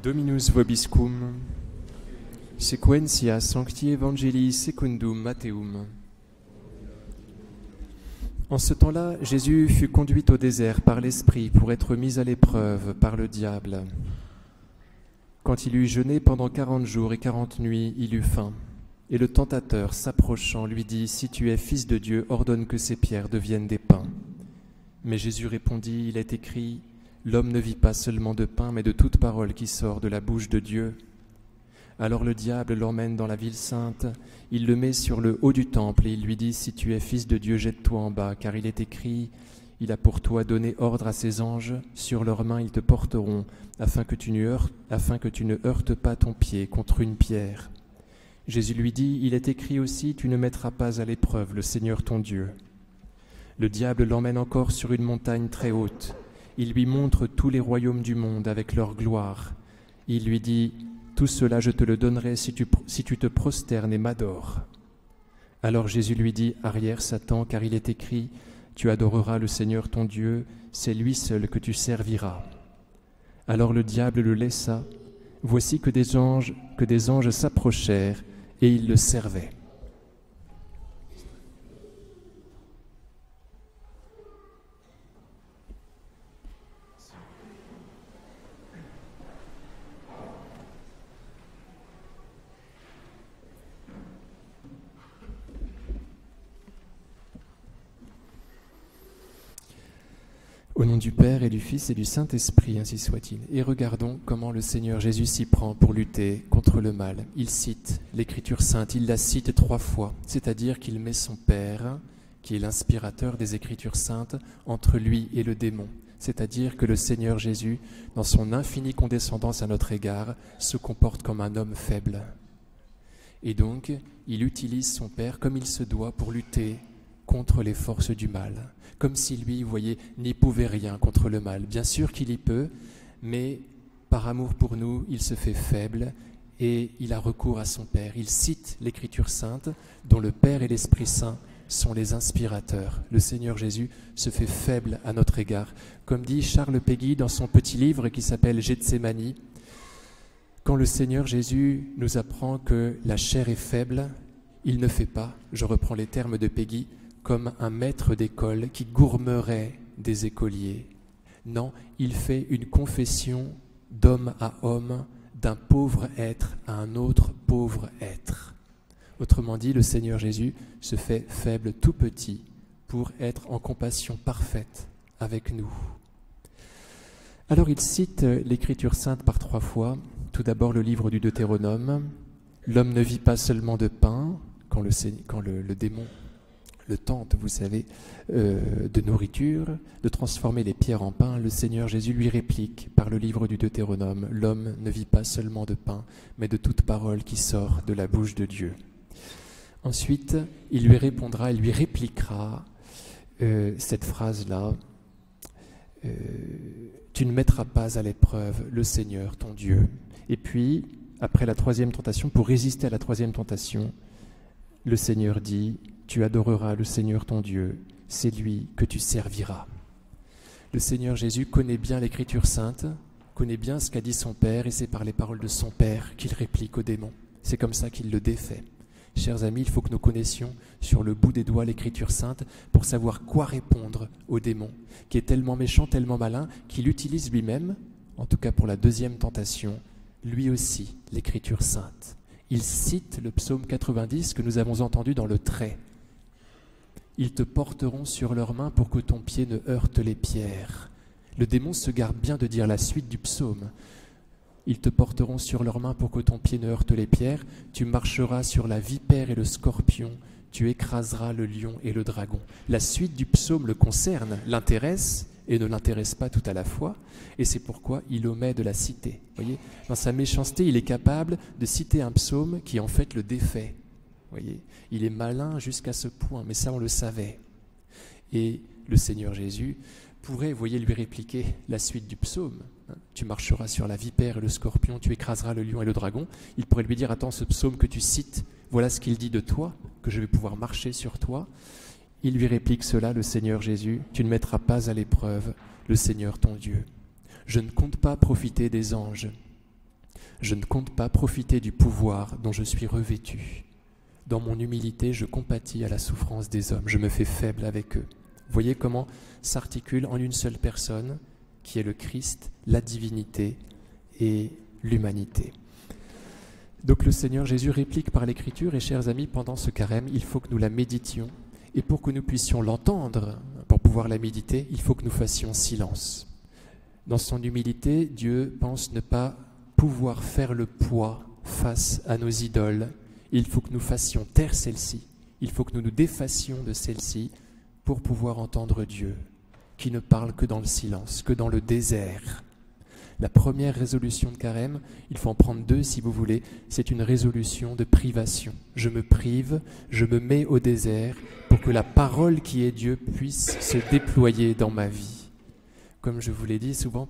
Dominus vobiscum, sequentia sancti evangelii secundum Matteum. En ce temps-là, Jésus fut conduit au désert par l'Esprit pour être mis à l'épreuve par le diable. Quand il eut jeûné pendant 40 jours et 40 nuits, il eut faim. Et le tentateur, s'approchant, lui dit « Si tu es fils de Dieu, ordonne que ces pierres deviennent des pains. » Mais Jésus répondit « Il est écrit, l'homme ne vit pas seulement de pain, mais de toute parole qui sort de la bouche de Dieu. » Alors le diable l'emmène dans la ville sainte, il le met sur le haut du temple et il lui dit « Si tu es fils de Dieu, jette-toi en bas, car il est écrit, il a pour toi donné ordre à ses anges, sur leurs mains ils te porteront, afin que tu ne heurtes pas ton pied contre une pierre. » Jésus lui dit « Il est écrit aussi, tu ne mettras pas à l'épreuve le Seigneur ton Dieu. » Le diable l'emmène encore sur une montagne très haute. Il lui montre tous les royaumes du monde avec leur gloire. Il lui dit « Tout cela je te le donnerai si tu te prosternes et m'adores. » Alors Jésus lui dit « Arrière Satan, car il est écrit, tu adoreras le Seigneur ton Dieu, c'est lui seul que tu serviras. » Alors le diable le laissa. Voici que des anges s'approchèrent et ils le servaient. Au nom du Père et du Fils et du Saint-Esprit, ainsi soit-il. Et regardons comment le Seigneur Jésus s'y prend pour lutter contre le mal. Il cite l'Écriture sainte, il la cite 3 fois, c'est-à-dire qu'il met son Père, qui est l'inspirateur des Écritures saintes, entre lui et le démon. C'est-à-dire que le Seigneur Jésus, dans son infinie condescendance à notre égard, se comporte comme un homme faible. Et donc, il utilise son Père comme il se doit pour lutter contre les forces du mal, comme si lui, vous voyez, n'y pouvait rien contre le mal. Bien sûr qu'il y peut, mais par amour pour nous, il se fait faible et il a recours à son Père. Il cite l'Écriture sainte, dont le Père et l'Esprit Saint sont les inspirateurs. Le Seigneur Jésus se fait faible à notre égard. Comme dit Charles Péguy dans son petit livre qui s'appelle Gethsémani, quand le Seigneur Jésus nous apprend que la chair est faible, il ne fait pas, je reprends les termes de Péguy, comme un maître d'école qui gourmerait des écoliers. Non, il fait une confession d'homme à homme, d'un pauvre être à un autre pauvre être. Autrement dit, le Seigneur Jésus se fait faible tout petit pour être en compassion parfaite avec nous. Alors il cite l'Écriture sainte par 3 fois. Tout d'abord le livre du Deutéronome. L'homme ne vit pas seulement de pain, quand le démon le tente, vous savez, de nourriture, de transformer les pierres en pain. Le Seigneur Jésus lui réplique par le livre du Deutéronome, « L'homme ne vit pas seulement de pain, mais de toute parole qui sort de la bouche de Dieu. » Ensuite, il lui répondra, il lui répliquera cette phrase-là, « Tu ne mettras pas à l'épreuve le Seigneur, ton Dieu. » Et puis, après la 3e tentation, pour résister à la 3e tentation, le Seigneur dit « Tu adoreras le Seigneur ton Dieu, c'est lui que tu serviras. » Le Seigneur Jésus connaît bien l'Écriture sainte, connaît bien ce qu'a dit son Père, et c'est par les paroles de son Père qu'il réplique au démon. C'est comme ça qu'il le défait. Chers amis, il faut que nous connaissions sur le bout des doigts l'Écriture sainte pour savoir quoi répondre au démon, qui est tellement méchant, tellement malin, qu'il utilise lui-même, en tout cas pour la 2e tentation, lui aussi l'Écriture sainte. Il cite le psaume 90 que nous avons entendu dans le trait. Ils te porteront sur leurs mains pour que ton pied ne heurte les pierres. Le démon se garde bien de dire la suite du psaume. Ils te porteront sur leurs mains pour que ton pied ne heurte les pierres. Tu marcheras sur la vipère et le scorpion. Tu écraseras le lion et le dragon. La suite du psaume le concerne, l'intéresse et ne l'intéresse pas tout à la fois. Et c'est pourquoi il omet de la citer. Vous voyez, dans sa méchanceté, il est capable de citer un psaume qui en fait le défait. Voyez, il est malin jusqu'à ce point, mais ça on le savait. Et le Seigneur Jésus pourrait, voyez, lui répliquer la suite du psaume. Tu marcheras sur la vipère et le scorpion, tu écraseras le lion et le dragon. Il pourrait lui dire, attends, ce psaume que tu cites, voilà ce qu'il dit de toi, que je vais pouvoir marcher sur toi. Il lui réplique cela, le Seigneur Jésus, tu ne mettras pas à l'épreuve le Seigneur ton Dieu. Je ne compte pas profiter des anges. Je ne compte pas profiter du pouvoir dont je suis revêtu. Dans mon humilité, je compatis à la souffrance des hommes. Je me fais faible avec eux. Voyez comment s'articule en une seule personne, qui est le Christ, la divinité et l'humanité. Donc le Seigneur Jésus réplique par l'Écriture, et chers amis, pendant ce carême, il faut que nous la méditions. Et pour que nous puissions l'entendre, pour pouvoir la méditer, il faut que nous fassions silence. Dans son humilité, Dieu pense ne pas pouvoir faire le poids face à nos idoles. Il faut que nous fassions taire celle-ci. Il faut que nous nous défassions de celle-ci pour pouvoir entendre Dieu, qui ne parle que dans le silence, que dans le désert. La première résolution de carême, il faut en prendre 2 si vous voulez, c'est une résolution de privation. Je me prive, je me mets au désert pour que la parole qui est Dieu puisse se déployer dans ma vie. Comme je vous l'ai dit souvent,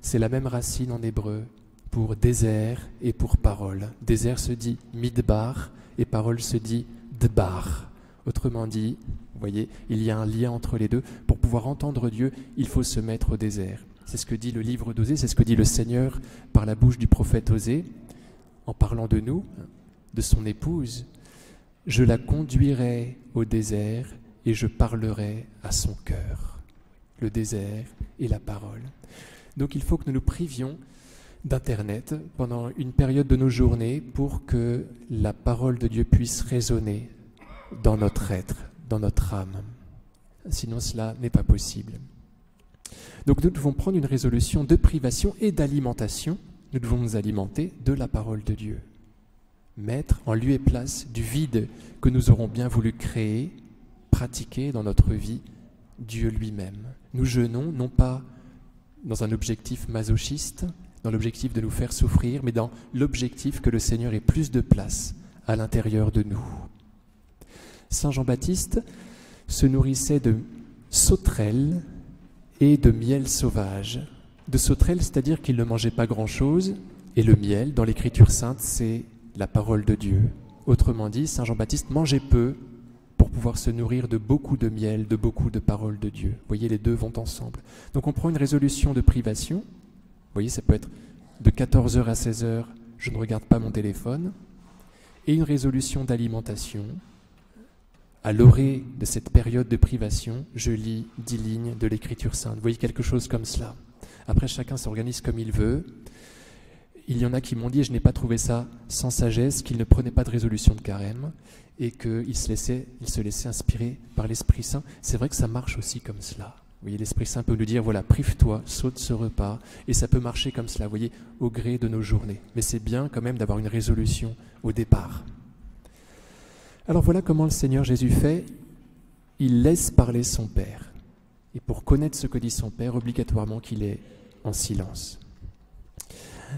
c'est la même racine en hébreu pour désert et pour parole. Désert se dit midbar et parole se dit dbar. Autrement dit, vous voyez, il y a un lien entre les deux. Pour pouvoir entendre Dieu, il faut se mettre au désert. C'est ce que dit le livre d'Osée, c'est ce que dit le Seigneur par la bouche du prophète Osée, en parlant de nous, de son épouse. Je la conduirai au désert et je parlerai à son cœur. Le désert et la parole. Donc il faut que nous nous privions d'Internet pendant une période de nos journées pour que la parole de Dieu puisse résonner dans notre être, dans notre âme. Sinon cela n'est pas possible. Donc nous devons prendre une résolution de privation et d'alimentation. Nous devons nous alimenter de la parole de Dieu. Mettre en lieu et place du vide que nous aurons bien voulu créer, pratiquer dans notre vie, Dieu lui-même. Nous jeûnons non pas dans un objectif masochiste, dans l'objectif de nous faire souffrir, mais dans l'objectif que le Seigneur ait plus de place à l'intérieur de nous. Saint Jean-Baptiste se nourrissait de sauterelles et de miel sauvage. De sauterelles, c'est-à-dire qu'il ne mangeait pas grand-chose, et le miel, dans l'Écriture sainte, c'est la parole de Dieu. Autrement dit, Saint Jean-Baptiste mangeait peu pour pouvoir se nourrir de beaucoup de miel, de beaucoup de paroles de Dieu. Vous voyez, les deux vont ensemble. Donc on prend une résolution de privation. Vous voyez, ça peut être de 14h à 16h, je ne regarde pas mon téléphone. Et une résolution d'alimentation. À l'orée de cette période de privation, je lis 10 lignes de l'Écriture sainte. Vous voyez, quelque chose comme cela. Après, chacun s'organise comme il veut. Il y en a qui m'ont dit, et je n'ai pas trouvé ça sans sagesse, qu'ils ne prenaient pas de résolution de carême et qu'ils se laissaient inspirer par l'Esprit Saint. C'est vrai que ça marche aussi comme cela. Vous voyez, l'Esprit Saint peut nous dire, voilà, prive-toi, saute ce repas, et ça peut marcher comme cela, vous voyez, au gré de nos journées. Mais c'est bien quand même d'avoir une résolution au départ. Alors voilà comment le Seigneur Jésus fait. Il laisse parler son Père. Et pour connaître ce que dit son Père, obligatoirement qu'il est en silence.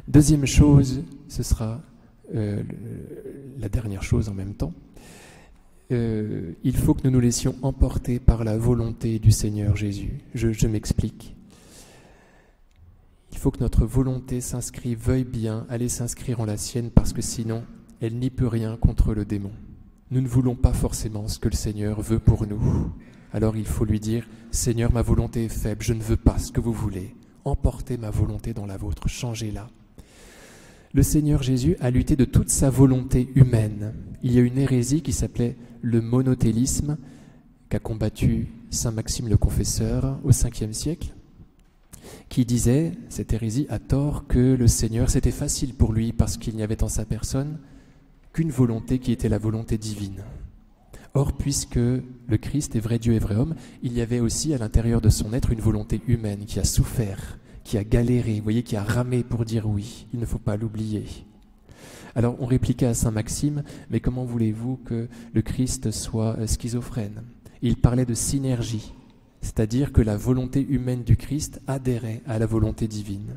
Deuxième chose, ce sera la dernière chose en même temps. Il faut que nous nous laissions emporter par la volonté du Seigneur Jésus. Je m'explique. Il faut que notre volonté veuille bien aller s'inscrire en la sienne, parce que sinon, elle n'y peut rien contre le démon. Nous ne voulons pas forcément ce que le Seigneur veut pour nous. Alors il faut lui dire, Seigneur, ma volonté est faible, je ne veux pas ce que vous voulez. Emportez ma volonté dans la vôtre, changez-la. Le Seigneur Jésus a lutté de toute sa volonté humaine. Il y a une hérésie qui s'appelait le monothélisme, qu'a combattu saint Maxime le Confesseur au 5e siècle, qui disait, cette hérésie à tort, que le Seigneur, c'était facile pour lui parce qu'il n'y avait en sa personne qu'une volonté qui était la volonté divine. Or, puisque le Christ est vrai Dieu et vrai homme, il y avait aussi à l'intérieur de son être une volonté humaine qui a souffert, qui a galéré, vous voyez, qui a ramé pour dire oui. Il ne faut pas l'oublier. Alors, on répliquait à saint Maxime, mais comment voulez-vous que le Christ soit schizophrène ? Il parlait de synergie, c'est-à-dire que la volonté humaine du Christ adhérait à la volonté divine.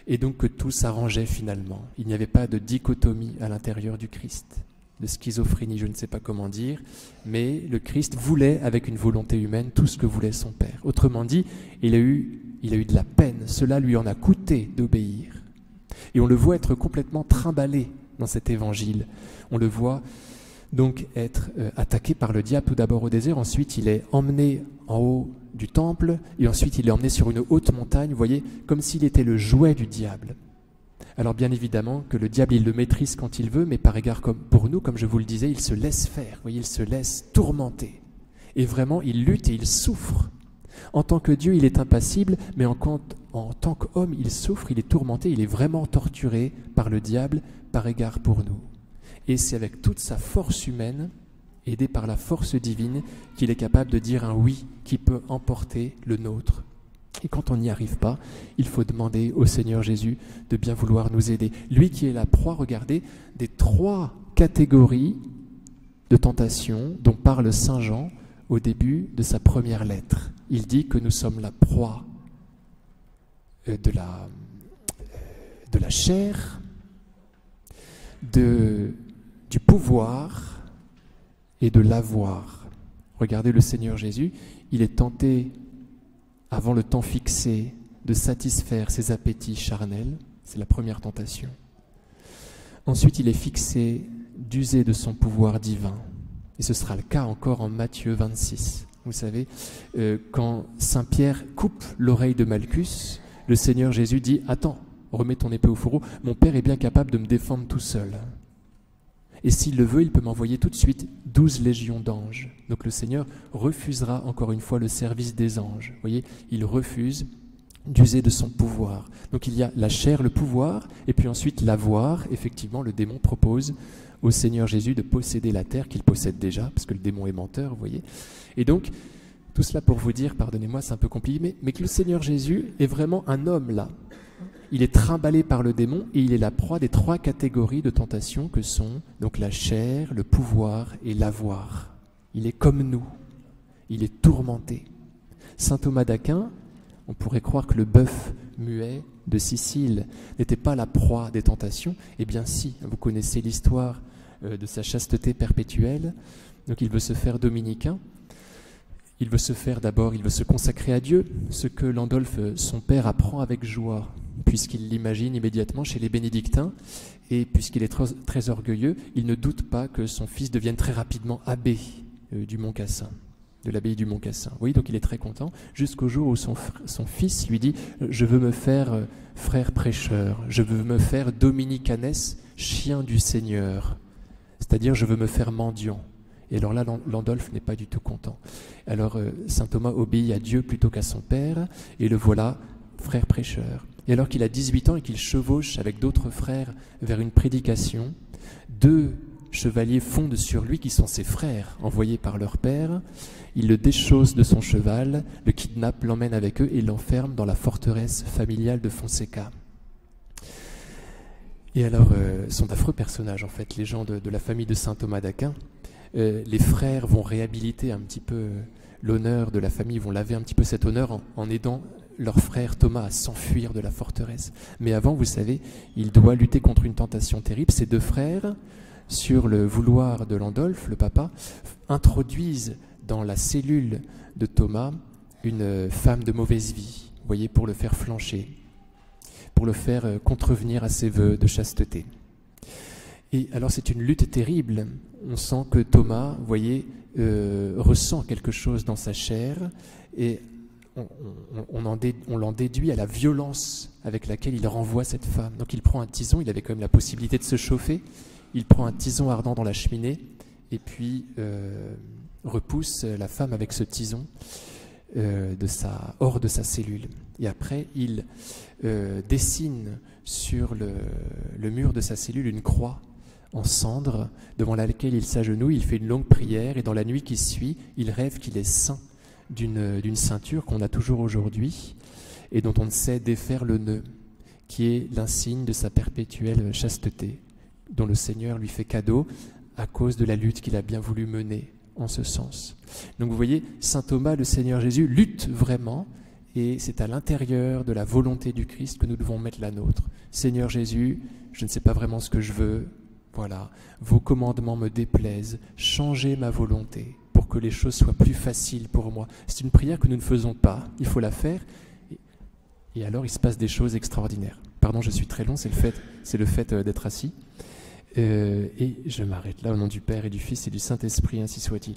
Et donc que tout s'arrangeait finalement. Il n'y avait pas de dichotomie à l'intérieur du Christ, de schizophrénie, je ne sais pas comment dire, mais le Christ voulait, avec une volonté humaine, tout ce que voulait son Père. Autrement dit, il a eu de la peine, cela lui en a coûté d'obéir. Et on le voit être complètement trimballé dans cet évangile. On le voit donc être attaqué par le diable tout d'abord au désert, ensuite il est emmené en haut du temple, et ensuite il est emmené sur une haute montagne, vous voyez, comme s'il était le jouet du diable. Alors bien évidemment que le diable, il le maîtrise quand il veut, mais par égard comme pour nous, comme je vous le disais, il se laisse faire, vous voyez, il se laisse tourmenter. Et vraiment, il lutte et il souffre. En tant que Dieu, il est impassible, mais en tant qu'homme, il souffre, il est tourmenté, il est vraiment torturé par le diable par égard pour nous. Et c'est avec toute sa force humaine, aidé par la force divine, qu'il est capable de dire un oui qui peut emporter le nôtre. Et quand on n'y arrive pas, il faut demander au Seigneur Jésus de bien vouloir nous aider. Lui qui est la proie, regardez, des 3 catégories de tentation dont parle Saint Jean au début de sa première lettre. Il dit que nous sommes la proie de la chair, du pouvoir et de l'avoir. Regardez le Seigneur Jésus, il est tenté avant le temps fixé de satisfaire ses appétits charnels, c'est la première tentation. Ensuite, il est fixé d'user de son pouvoir divin. Et ce sera le cas encore en Matthieu 26. Vous savez, quand Saint Pierre coupe l'oreille de Malchus, le Seigneur Jésus dit « Attends, remets ton épée au fourreau, mon Père est bien capable de me défendre tout seul. Et s'il le veut, il peut m'envoyer tout de suite 12 légions d'anges. » Donc le Seigneur refusera encore une fois le service des anges. Vous voyez, il refuse d'user de son pouvoir. Donc il y a la chair, le pouvoir, et puis ensuite l'avoir. Effectivement, le démon propose au Seigneur Jésus de posséder la terre qu'il possède déjà, parce que le démon est menteur, vous voyez. Et donc, tout cela pour vous dire, pardonnez-moi, c'est un peu compliqué, mais que le Seigneur Jésus est vraiment un homme là. Il est trimballé par le démon et il est la proie des 3 catégories de tentation que sont donc la chair, le pouvoir et l'avoir. Il est comme nous, il est tourmenté. Saint Thomas d'Aquin, on pourrait croire que le bœuf muet de Sicile n'était pas la proie des tentations. Eh bien si, vous connaissez l'histoire de sa chasteté perpétuelle. Donc il veut se faire dominicain. Il veut se consacrer à Dieu, ce que Landolphe, son père, apprend avec joie, puisqu'il l'imagine immédiatement chez les bénédictins, et puisqu'il est très orgueilleux, il ne doute pas que son fils devienne très rapidement abbé du Mont-Cassin, de l'abbaye du Mont-Cassin. Oui, donc il est très content, jusqu'au jour où son fils lui dit « Je veux me faire frère prêcheur, je veux me faire dominicanes, chien du Seigneur, c'est-à-dire je veux me faire mendiant. » Et alors là, Landolphe n'est pas du tout content. Alors saint Thomas obéit à Dieu plutôt qu'à son père, et le voilà frère prêcheur. Et alors qu'il a 18 ans et qu'il chevauche avec d'autres frères vers une prédication, 2 chevaliers fondent sur lui qui sont ses frères, envoyés par leur père. Ils le déchaussent de son cheval, le kidnappent, l'emmènent avec eux et l'enferment dans la forteresse familiale de Fonseca. Et alors, sont d'affreux personnages en fait, les gens de la famille de saint Thomas d'Aquin. Les frères vont réhabiliter un petit peu l'honneur de la famille, vont laver un petit peu cet honneur en aidant leur frère Thomas à s'enfuir de la forteresse. Mais avant, vous savez, il doit lutter contre une tentation terrible. Ces 2 frères, sur le vouloir de Landolphe, le papa, introduisent dans la cellule de Thomas une femme de mauvaise vie, vous voyez, pour le faire flancher, pour le faire contrevenir à ses vœux de chasteté. Et alors c'est une lutte terrible. On sent que Thomas, vous voyez, ressent quelque chose dans sa chair et on l'en déduit à la violence avec laquelle il renvoie cette femme. Donc il prend un tison, il avait quand même la possibilité de se chauffer, il prend un tison ardent dans la cheminée et puis repousse la femme avec ce tison hors de sa cellule. Et après, il dessine sur le mur de sa cellule une croix en cendre devant laquelle il s'agenouille, il fait une longue prière et dans la nuit qui suit, il rêve qu'il est ceint d'une ceinture qu'on a toujours aujourd'hui et dont on ne sait défaire le nœud, qui est l'insigne de sa perpétuelle chasteté, dont le Seigneur lui fait cadeau à cause de la lutte qu'il a bien voulu mener en ce sens. Donc vous voyez, saint Thomas, le Seigneur Jésus, lutte vraiment et c'est à l'intérieur de la volonté du Christ que nous devons mettre la nôtre. Seigneur Jésus, je ne sais pas vraiment ce que je veux, voilà, vos commandements me déplaisent, changez ma volonté pour que les choses soient plus faciles pour moi. C'est une prière que nous ne faisons pas, il faut la faire, et alors il se passe des choses extraordinaires. Pardon, je suis très long, c'est le fait d'être assis. Et je m'arrête là au nom du Père et du Fils et du Saint-Esprit, ainsi soit-il.